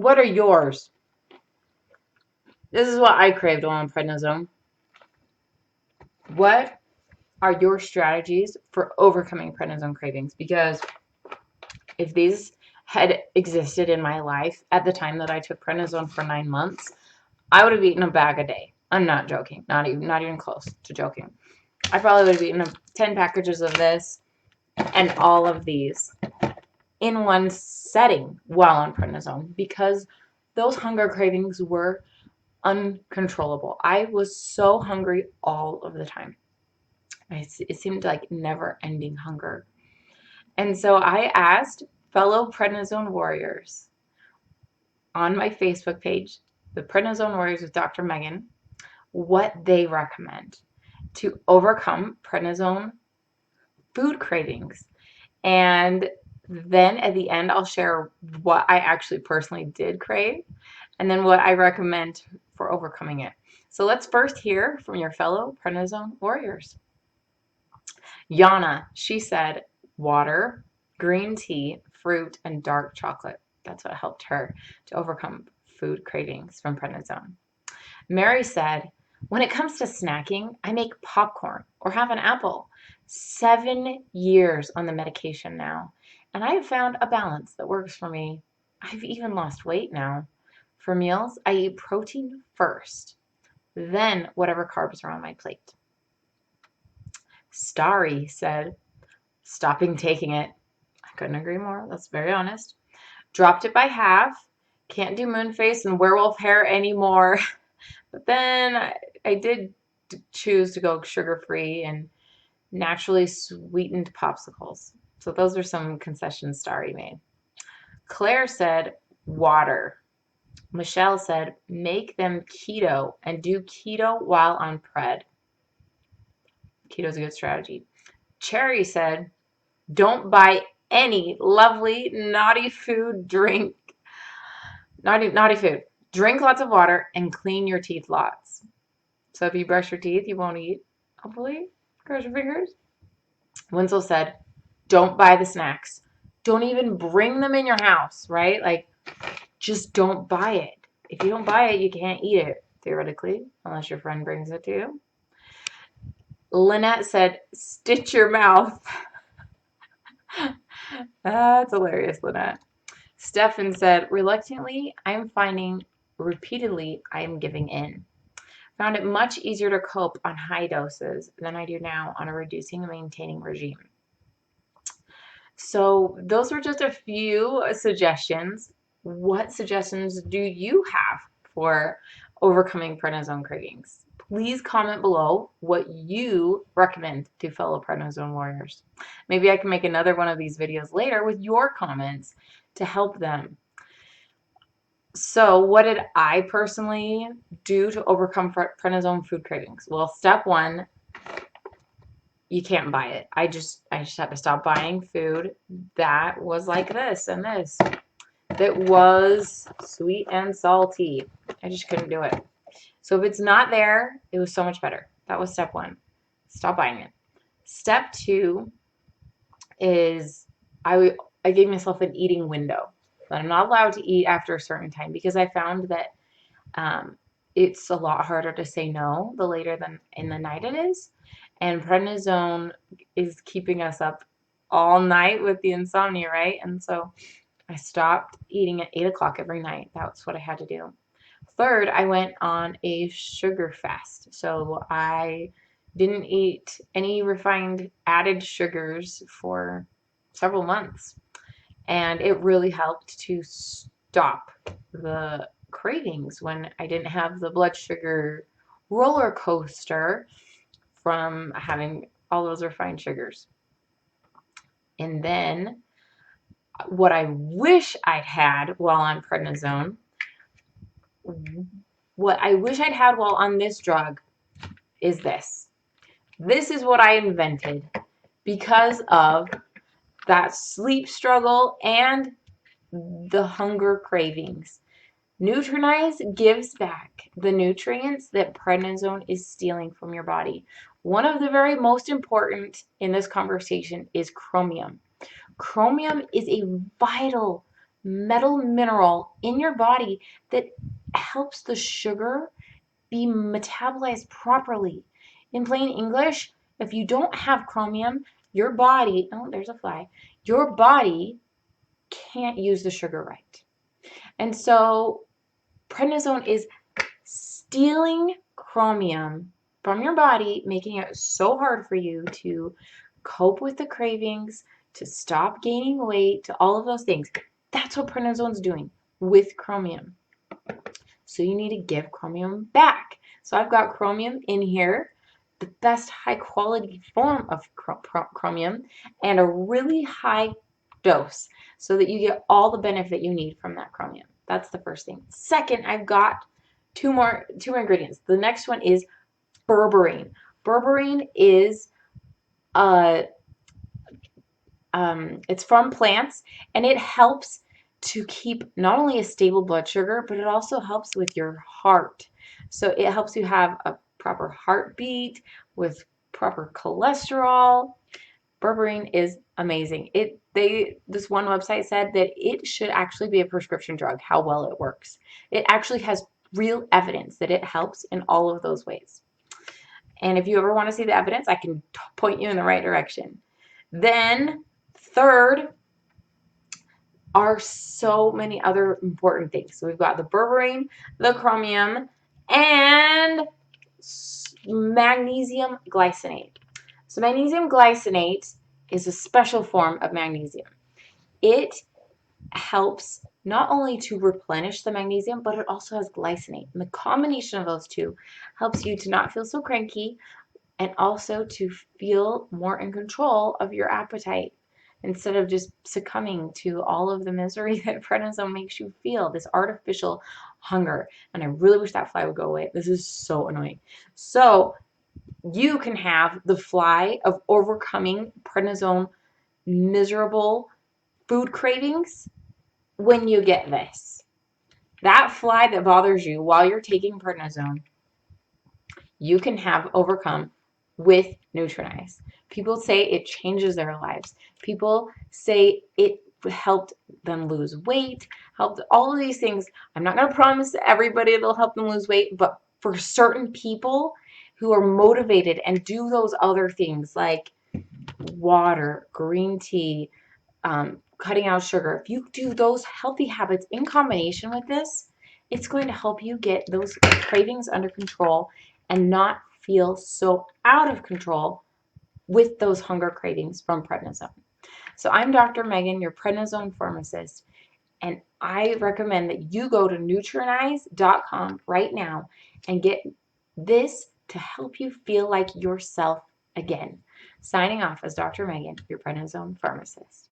What are yours? This is what I craved while on prednisone. What are your strategies for overcoming prednisone cravings? Because if these had existed in my life at the time that I took prednisone for 9 months, I would have eaten a bag a day. I'm not joking. Not even close to joking. I probably would have eaten 10 packages of this and all of these in one setting while on prednisone because those hunger cravings were uncontrollable. I was so hungry all of the time. It seemed like never-ending hunger. And so I asked fellow Prednisone Warriors on my Facebook page, the Prednisone Warriors with Dr. Megan, what they recommend to overcome prednisone food cravings. And then at the end, I'll share what I actually personally did crave and then what I recommend for overcoming it. So let's first hear from your fellow Prednisone Warriors. Yana, she said water, green tea, fruit, and dark chocolate. That's what helped her to overcome food cravings from prednisone. Mary said, when it comes to snacking, I make popcorn or have an apple. 7 years on the medication now, and I have found a balance that works for me. I've even lost weight now. For meals, I eat protein first, then whatever carbs are on my plate. Starry said, stopping taking it. I couldn't agree more. That's very honest. Dropped it by half. Can't do moon face and werewolf hair anymore. But then I did choose to go sugar-free and naturally sweetened popsicles. So those are some concessions Starry made. Claire said water. Michelle said make them keto and do keto while on pred. Keto's a good strategy. Cherry said don't buy any lovely naughty food drink. Naughty food. Drink lots of water and clean your teeth lots. So if you brush your teeth, you won't eat. Hopefully, cross your fingers. Winslow said, don't buy the snacks. Don't even bring them in your house, right? Like, just don't buy it. If you don't buy it, you can't eat it, theoretically, unless your friend brings it to you. Lynette said, stitch your mouth. That's hilarious, Lynette. Stefan said, reluctantly, I'm finding repeatedly I am giving in. Found it much easier to cope on high doses than I do now on a reducing and maintaining regime. So those were just a few suggestions. What suggestions do you have for overcoming prednisone cravings? Please comment below what you recommend to fellow prednisone warriors. Maybe I can make another one of these videos later with your comments to help them. So what did I personally do to overcome prednisone food cravings? Well, step one, you can't buy it. I just had to stop buying food that was like this and this. That was sweet and salty. I just couldn't do it. So if it's not there, it was so much better. That was step one. Stop buying it. Step two is I gave myself an eating window. But I'm not allowed to eat after a certain time because I found that it's a lot harder to say no the later than in the night it is. And prednisone is keeping us up all night with the insomnia, right? And so I stopped eating at 8 o'clock every night. That's what I had to do. Third, I went on a sugar fast. So I didn't eat any refined added sugars for several months. And it really helped to stop the cravings when I didn't have the blood sugar roller coaster from having all those refined sugars. And then what I wish I'd had while on prednisone, what I wish I'd had while on this drug is this. This is what I invented because of that sleep struggle and the hunger cravings. Nutranize gives back the nutrients that prednisone is stealing from your body. One of the very most important in this conversation is chromium. Chromium is a vital metal mineral in your body that helps the sugar be metabolized properly. In plain English, if you don't have chromium, your body, oh, there's a fly, your body can't use the sugar right. And so prednisone is stealing chromium from your body, making it so hard for you to cope with the cravings, to stop gaining weight, to all of those things. That's what prednisone's doing with chromium. So you need to give chromium back. So I've got chromium in here, the best high quality form of chromium, and a really high dose so that you get all the benefit you need from that chromium. That's the first thing. Second, I've got two more ingredients. The next one is berberine. Berberine is it's from plants, and it helps to keep not only a stable blood sugar, but it also helps with your heart. So it helps you have a proper heartbeat with proper cholesterol. Berberine is amazing. This one website said that it should actually be a prescription drug, how well it works. It actually has real evidence that it helps in all of those ways. And if you ever want to see the evidence, I can point you in the right direction. Then third are so many other important things. So we've got the berberine, the chromium, and magnesium glycinate. So magnesium glycinate is a special form of magnesium. It helps not only to replenish the magnesium, but it also has glycinate. And the combination of those two helps you to not feel so cranky and also to feel more in control of your appetite instead of just succumbing to all of the misery that prednisone makes you feel, this artificial hunger. And I really wish that fly would go away. This is so annoying. So you can have the fly of overcoming prednisone miserable food cravings when you get this. That fly that bothers you while you're taking prednisone, you can have overcome with Nutranize. People say it changes their lives. People say it helped them lose weight, helped all of these things. I'm not going to promise everybody it'll help them lose weight, but for certain people who are motivated and do those other things like water, green tea, cutting out sugar, if you do those healthy habits in combination with this, it's going to help you get those cravings under control and not feel so out of control with those hunger cravings from prednisone. So I'm Dr. Megan, your prednisone pharmacist, and I recommend that you go to nutranize.com right now and get this to help you feel like yourself again. Signing off as Dr. Megan, your prednisone pharmacist.